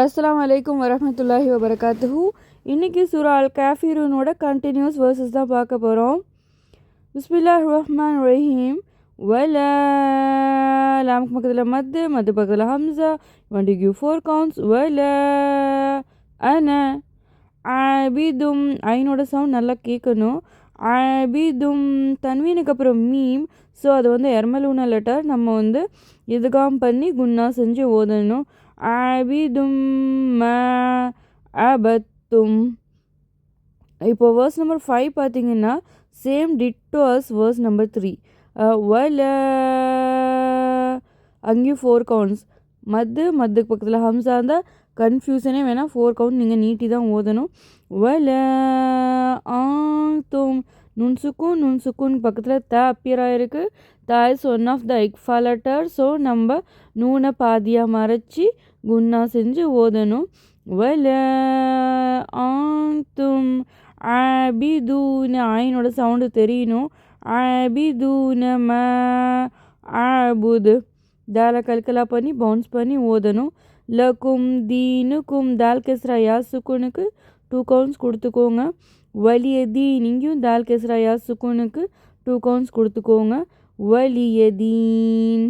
அஸ்ஸலாமு அலைக்கும் வரஹ்மத்துல்லாஹி வபரகாத்துஹு. இன்றைக்கி சூரா அல் காஃபிரூனோட கண்டினியூஸ் வேர்சஸ் தான் பார்க்க போகிறோம். பிஸ்மில்லாஹ் ரஹ்மான் ரஹீம். வலா லாமுக்கு பக்கத்தில் மத்து பக்கத்தில் Hamza. want to give 4 counts. வலா அன ஆபிதும். ஐனோட சவுண்ட் நல்லா கேட்கணும். ஆபிதும் தன்வீனுக்கு அப்புறம் மீம். ஸோ அது எர்மலூனா லெட்டர் நம்ம இதுகாம் பண்ணி குன்னா செஞ்சு ஓதணும். ஆபிதும் மா அபத்தும். இப்போ வேர்ஸ் நம்பர் 5 பார்த்தீங்கன்னா சேம் டிட்டோ அஸ் வேர்ஸ் நம்பர் 3. வல அங்கேயும் 4 கவுண்ட்ஸ். மத்துக்கு பக்கத்தில் ஹம்சா இருந்தால் கன்ஃபியூஷனே வேணாம். 4 கவுண்ட் நீங்கள் நீட்டி தான் ஓதணும். வல ஆங்தும். நுன் சுக்குன் பக்கத்தில் த அப்பியர் ஆகிருக்கு. The is one of the இக்ஃபா லெட்டர். ஸோ நம்ம நூனை பாதியாக மறைச்சி குன்னா செஞ்சு ஓதணும். வல ஆங்தும் ஆபிதூன. ஐனோட சவுண்டு தெரியணும். ஆபிதூன ம ஆபுது. தாலை கல்கலா பண்ணி பவுன்ஸ் பண்ணி ஓதணும். லக்கும் தீனுக்கும். தால் கெஸ்ரா யா சுக்குனுக்கு 2 கவுண்ட்ஸ் கொடுத்துக்கோங்க. வலிய தீன். இங்கேயும் தால் கெஸ்ரா யா சுக்குனுக்கு 2 கவுண்ட்ஸ் கொடுத்துக்கோங்க. வலிய தீன்.